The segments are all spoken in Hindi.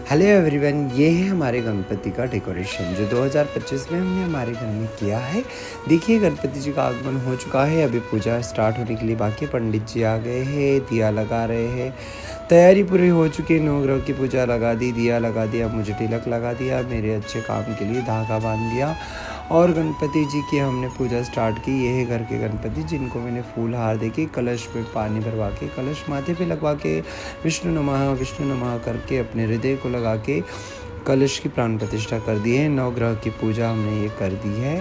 हेलो एवरीवन, ये है हमारे गणपति का डेकोरेशन जो 2025 में हमने हमारे घर में किया है। देखिए गणपति जी का आगमन हो चुका है, अभी पूजा स्टार्ट होने के लिए बाकी। पंडित जी आ गए हैं, दिया लगा रहे हैं, तैयारी पूरी हो चुकी है। नवग्रह की पूजा लगा दी, दिया लगा दिया, मुझे तिलक लगा दिया, मेरे अच्छे काम के लिए धागा बांध दिया और गणपति जी की हमने पूजा स्टार्ट की। ये है घर के गणपति जिनको मैंने फूल हार दे के कलश में पानी भरवा के कलश माथे पे लगवा के विष्णु नमः करके अपने हृदय को लगा के कलश की प्राण प्रतिष्ठा कर दी है। नवग्रह की पूजा हमने ये कर दी है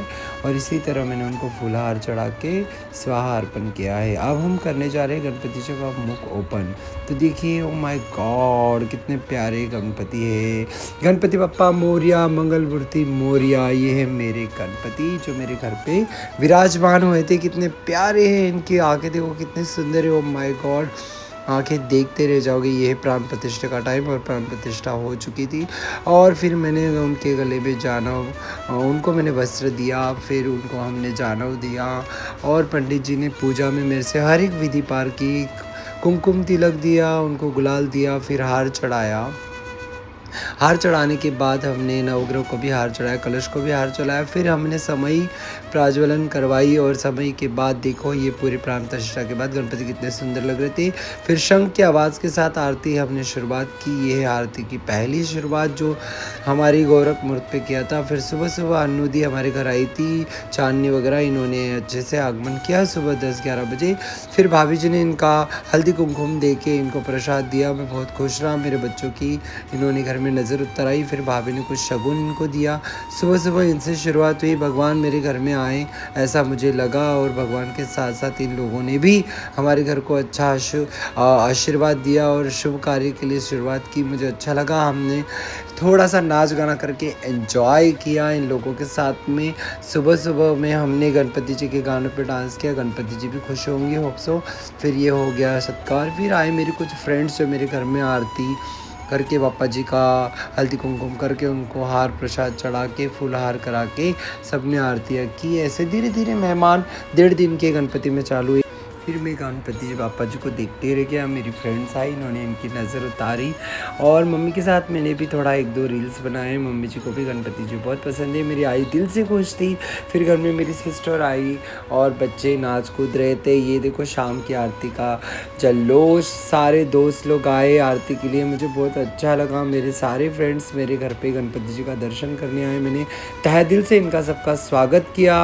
और इसी तरह मैंने उनको फूलहार चढ़ा के स्वाहा अर्पण किया है। अब हम करने जा रहे हैं गणपति जी का मुख ओपन। तो देखिए, ओ माय गॉड, कितने प्यारे गणपति है। गणपति बप्पा मोरिया, मंगल मूर्ति मोरिया। ये है मेरे गणपति जो मेरे घर पे विराजमान हुए थे। कितने प्यारे हैं, इनकी आंखें देखो कितने सुंदर है। ओ माय गॉड, आंखें देखते रह जाओगे। ये प्राण प्रतिष्ठा का टाइम और प्राण प्रतिष्ठा हो चुकी थी और फिर मैंने उनके गले में जानव, उनको मैंने वस्त्र दिया, फिर उनको हमने जानव दिया और पंडित जी ने पूजा में मेरे से हर एक विधि पार की। कुमकुम तिलक दिया, उनको गुलाल दिया, फिर हार चढ़ाया। हार चढ़ाने के बाद हमने नवग्रह को भी हार चढ़ाया, कलश को भी हार चढ़ाया। फिर हमने समई प्रज्वलन करवाई और समय के बाद देखो ये पूरी प्राण प्रतिष्ठा के बाद गणपति कितने सुंदर लग रहे थे। फिर शंख की आवाज़ के साथ आरती हमने शुरुआत की। ये है आरती की पहली शुरुआत जो हमारी गोरख मूर्त पे किया था। फिर सुबह सुबह अन्नूदी हमारे घर आई थी, चांदनी वगैरह, इन्होंने अच्छे से आगमन किया सुबह 10-11 बजे। फिर भाभी जी ने इनका हल्दी कुमकुम दे के इनको प्रसाद दिया। मैं बहुत खुश रहा मेरे बच्चों की, इन्होंने घर में नज़र उतर आई। फिर भाभी ने कुछ शगुन इनको दिया। सुबह सुबह इनसे शुरुआत हुई। भगवान मेरे घर में आए ऐसा मुझे लगा और भगवान के साथ साथ इन लोगों ने भी हमारे घर को अच्छा आशीर्वाद दिया और शुभ कार्य के लिए शुरुआत की। मुझे अच्छा लगा। हमने थोड़ा सा नाच गाना करके एंजॉय किया इन लोगों के साथ में। सुबह सुबह में हमने गणपति जी के गानों पे डांस किया। गणपति जी भी खुश होंगे, होप सो। फिर ये हो गया सत्कार। फिर आए मेरे कुछ फ्रेंड्स जो मेरे घर में आरती करके बापा जी का हल्दी कुमकुम करके उनको हार प्रसाद चढ़ा के फूलहार करा के सबने आरतियाँ की। ऐसे धीरे धीरे मेहमान 1.5 दिन के गणपति में चालू हुए। फिर मैं गणपति जी बापा जी को देखते रह गया। मेरी फ्रेंड्स आई, इन्होंने इनकी नज़र उतारी और मम्मी के साथ मैंने भी थोड़ा 1-2 रील्स बनाए। मम्मी जी को भी गणपति जी बहुत पसंद है। मेरी आई दिल से खुश थी। फिर घर में मेरी सिस्टर आई और बच्चे नाच कूद रहे थे। ये देखो शाम की आरती का जल्लोष, सारे दोस्त लोग आए आरती के लिए। मुझे बहुत अच्छा लगा। मेरे सारे फ्रेंड्स मेरे घर पे गणपति जी का दर्शन करने आए। मैंने तहे दिल से इनका सबका स्वागत किया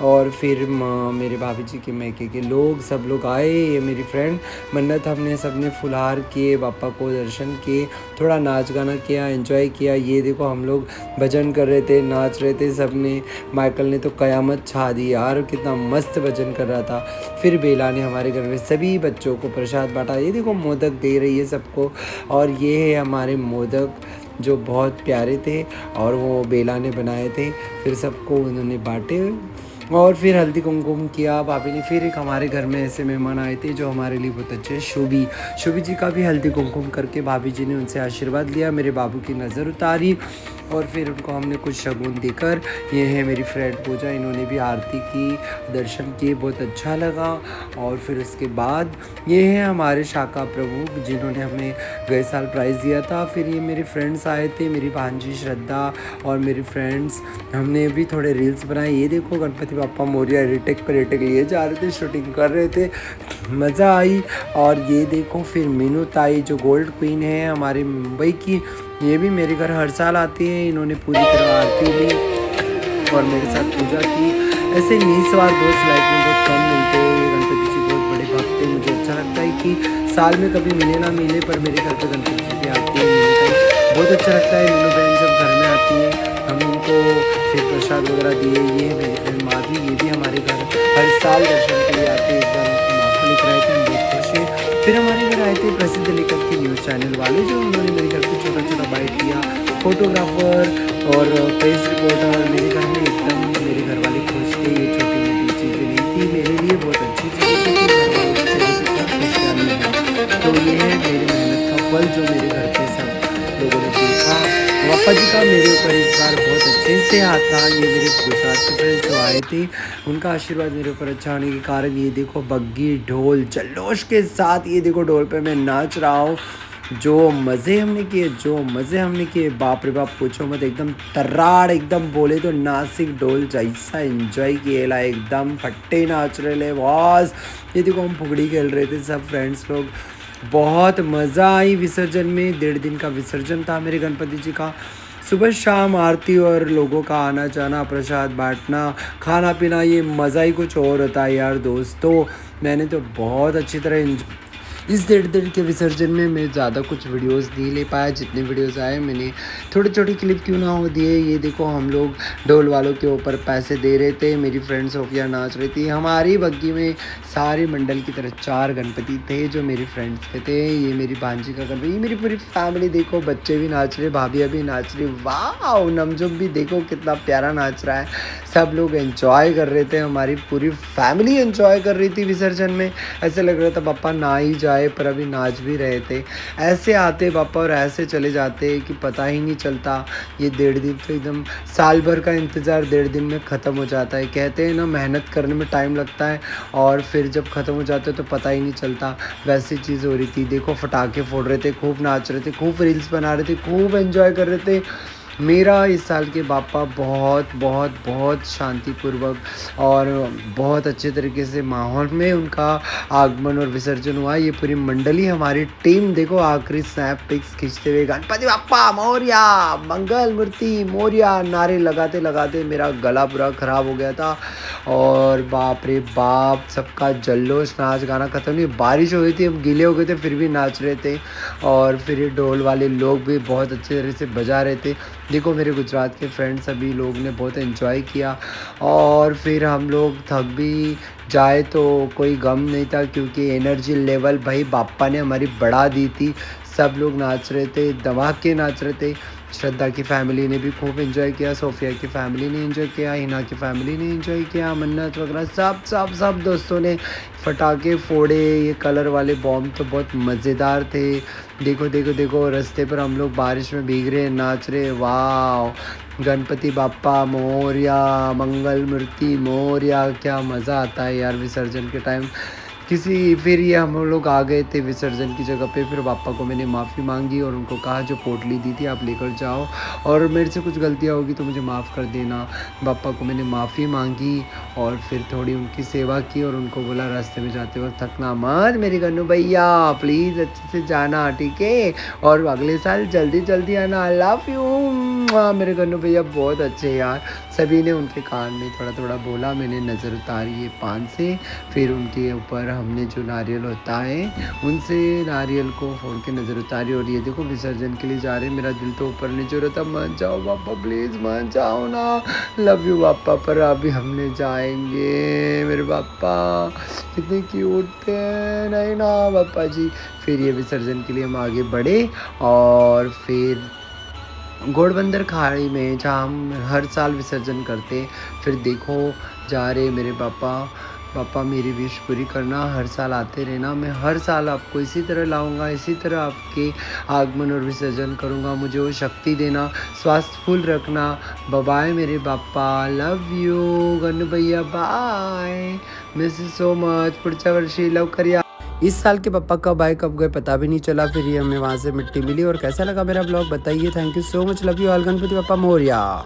और फिर मेरे भाभी जी के मैके के लोग सब लोग आए। ये मेरी फ्रेंड मन्नत, हमने सबने फुलहार किए, बापा को दर्शन किए, थोड़ा नाच गाना किया, एंजॉय किया। ये देखो हम लोग भजन कर रहे थे, नाच रहे थे सबने। माइकल ने तो कयामत छा दी यार, कितना मस्त भजन कर रहा था। फिर बेला ने हमारे घर में सभी बच्चों को प्रसाद बांटा। ये देखो मोदक दे रही है सबको और ये है हमारे मोदक जो बहुत प्यारे थे और वो बेला ने बनाए थे। फिर सबको उन्होंने बांटे और फिर हल्दी कुमकुम किया भाभी ने। फिर एक हमारे घर में ऐसे मेहमान आए थे जो हमारे लिए बहुत अच्छे, शोभी जी का भी हल्दी कुमकुम करके भाभी जी ने उनसे आशीर्वाद लिया, मेरे बाबू की नज़र उतारी और फिर उनको हमने कुछ शगुन देकर। ये है मेरी फ्रेंड पूजा, इन्होंने भी आरती की, दर्शन किए, बहुत अच्छा लगा। और फिर उसके बाद ये है हमारे शाखा प्रमुख जिन्होंने हमें गए साल प्राइज़ दिया था। फिर ये मेरे फ्रेंड्स आए थे, मेरी भांजी श्रद्धा और मेरी फ्रेंड्स, हमने भी थोड़े रील्स बनाए। ये देखो गणपति बापा मोरिया रिटेक पर रिटेक लिए जा रहे थे, शूटिंग कर रहे थे, मज़ा आई। और ये देखो फिर मीनू ताई जो गोल्ड क्वीन है हमारी मुंबई की, ये भी मेरे घर हर साल आती है। इन्होंने पूरी तरह आरती ली और मेरे साथ पूजा की। ऐसे निस्वार्थ दोस्त लाइफ में बहुत कम मिलते हैं। ये गणपति जी बहुत बड़े भक्त हैं। मुझे अच्छा लगता है कि साल में कभी मिले ना मिले पर मेरे घर पे गणपति जी भी आते हैं। बहुत अच्छा लगता है मीनू बहन जब घर में आती है। हम उनको फिर प्रसाद वगैरह दिए। ये मेरी फ्रेंड माधवी, ये भी हमारे घर हर साल दर्शन के लिए आते हैं। इस बार उनकी माँ को लेकर आए थे, हम बहुत खुश हैं। फिर हमारे घर आए थे प्रसिद्ध लेखक के न्यूज़ चैनल वाले जो उन्होंने मेरे घर पे छोटा छोटा बाइट किया, फोटोग्राफर और प्रेस रिपोर्टर। मेरे घर में एकदम मेरे घर वाले खुश थे। ये छोटी मोटी चीज़ें नहीं थी, मेरे लिए बहुत अच्छी चीज़ें थी कि घर वालों के चेहरे पे क्या खुशहाली है। तो ये है मेरी मेहनत का फल जो मेरे घर पे सब लोगों ने देखा। पापा जी का मेरे ऊपर इस बार बहुत अच्छे से हाथ था। ये मेरे गुजरात के फ्रेंड्स जो आए थे उनका आशीर्वाद मेरे ऊपर अच्छा होने के कारण ये देखो बग्गी ढोल जल्लोश के साथ, ये देखो ढोल पे मैं नाच रहा हूँ जो मज़े हमने किए बाप रे बाप पूछो मत। एकदम तर्राड़ एकदम बोले तो नासिक ढोल जैसा एंजॉय किएला एकदम फट्टे नाच रहे बॉस। ये देखो हम फुगड़ी खेल रहे थे सब फ्रेंड्स लोग। बहुत मज़ा आई विसर्जन में। 1.5 दिन का विसर्जन था मेरे गणपति जी का। सुबह शाम आरती और लोगों का आना जाना, प्रसाद बांटना, खाना पीना, ये मज़ा ही कुछ और होता है यार दोस्तों। मैंने तो बहुत अच्छी तरह इस 1.5 दिन के विसर्जन में मैं ज़्यादा कुछ वीडियोस नहीं ले पाया। जितने वीडियोस आए मैंने थोड़ी छोटी क्लिप क्यों ना हो दिए। ये देखो हम लोग ढोल वालों के ऊपर पैसे दे रहे थे। मेरी फ्रेंड सोफिया नाच रही थी। हमारी बग्गी में सारे मंडल की तरह 4 गणपति थे जो मेरी फ्रेंड्स के थे। ये मेरी भांजी का गणपति, ये मेरी पूरी फैमिली देखो। बच्चे भी नाच रहे, भाभियाँ भी नाच रही। वाह, नमजुम भी देखो कितना प्यारा नाच रहा है। सब लोग एंजॉय कर रहे थे, हमारी पूरी फैमिली एंजॉय कर रही थी विसर्जन में। ऐसे लग रहा था पापा ना ही जाए, पर अभी नाच भी रहे थे। ऐसे आते पापा और ऐसे चले जाते कि पता ही नहीं चलता। ये 1.5 दिन तो एकदम साल भर का इंतज़ार 1.5 दिन में ख़त्म हो जाता है। कहते हैं ना मेहनत करने में टाइम लगता है और फिर जब ख़त्म हो जाते तो पता ही नहीं चलता। वैसी चीज़ हो रही थी। देखो पटाखे फोड़ रहे थे, खूब नाच रहे थे, खूब रील्स बना रहे थे, खूब एंजॉय कर रहे थे। मेरा इस साल के बापा बहुत बहुत बहुत शांतिपूर्वक और बहुत अच्छे तरीके से माहौल में उनका आगमन और विसर्जन हुआ। ये पूरी मंडली हमारी टीम देखो आखिरी स्नैप पिक्स खींचते हुए गणपति बाप्पा मोरिया, मंगल मूर्ति मोरिया नारे लगाते लगाते मेरा गला पूरा ख़राब हो गया था। और बाप रे बाप सबका जल्लोष, नाच गाना ख़त्म नहीं। बारिश हो गई थी, हम गीले हो गए थे फिर भी नाच रहे थे। और फिर ये ढोल वाले लोग भी बहुत अच्छे तरह से बजा रहे थे। देखो मेरे गुजरात के फ्रेंड्स सभी लोग ने बहुत एंजॉय किया। और फिर हम लोग थक भी जाए तो कोई गम नहीं था, क्योंकि एनर्जी लेवल भाई बाप्पा ने हमारी बढ़ा दी थी। सब लोग नाच रहे थे, धमाके नाच रहे थे। श्रद्धा की फैमिली ने भी खूब एंजॉय किया, सोफिया की फैमिली ने एंजॉय किया, हिना की फैमिली ने एंजॉय किया, मन्नत वगैरह सब सब सब दोस्तों ने पटाखे फोड़े। ये कलर वाले बॉम्ब तो बहुत मज़ेदार थे। देखो देखो देखो रास्ते पर हम लोग बारिश में भीग रहे, नाच रहे। वाह, गणपति बाप्पा मोरिया, मंगल मूर्ति मोरिया। क्या मज़ा आता है यार विसर्जन के टाइम। फिर ये हम लोग आ गए थे विसर्जन की जगह पे। फिर पापा को मैंने माफ़ी मांगी और उनको कहा जो पोटली दी थी आप लेकर जाओ, और मेरे से कुछ गलतियाँ होगी तो मुझे माफ़ कर देना। पापा को मैंने माफ़ी मांगी और फिर थोड़ी उनकी सेवा की और उनको बोला रास्ते में जाते वक्त थकना मत मेरे गन्नू भैया, प्लीज़ अच्छे से जाना, ठीक है, और अगले साल जल्दी जल्दी आना। आई लव यू मेरे गन्नू भैया, बहुत अच्छे यार। सभी ने उनके कान में थोड़ा थोड़ा बोला। मैंने नज़र उतारी है पान से। फिर उनके ऊपर हमने जो नारियल होता है उनसे नारियल को फोड़ के नज़र उतारी। और ये देखो विसर्जन के लिए जा रहे हैं। मेरा दिल तो ऊपर नहीं जो रहा था, मान जाओ पापा प्लीज़, मान जाओ ना, लव यू पापा। पर अभी हमने जाएंगे, मेरे पापा कितने क्यूट थे, नहीं ना पापा जी। फिर ये विसर्जन के लिए हम आगे बढ़े और फिर घोड़बंदर खाड़ी में जहाँ हम हर साल विसर्जन करते। फिर देखो जा रहे मेरे पापा मेरी विश पूरी करना, हर साल आते रहना। मैं हर साल आपको इसी तरह लाऊंगा, इसी तरह आपके आगमन और विसर्जन करूंगा। मुझे वो शक्ति देना, स्वास्थ्यफुल रखना। बाय मेरे पापा, लव यू गन्नू भैया, bye, miss you so much. पुढच्या वर्षी लवकर या। इस साल के पापा कब आए कब गए पता भी नहीं चला। फिर ये हमें वहाँ से मिट्टी मिली। और कैसा लगा मेरा ब्लॉग बताइए। Thank you so much, love you all, Ganpati पापा मोरिया।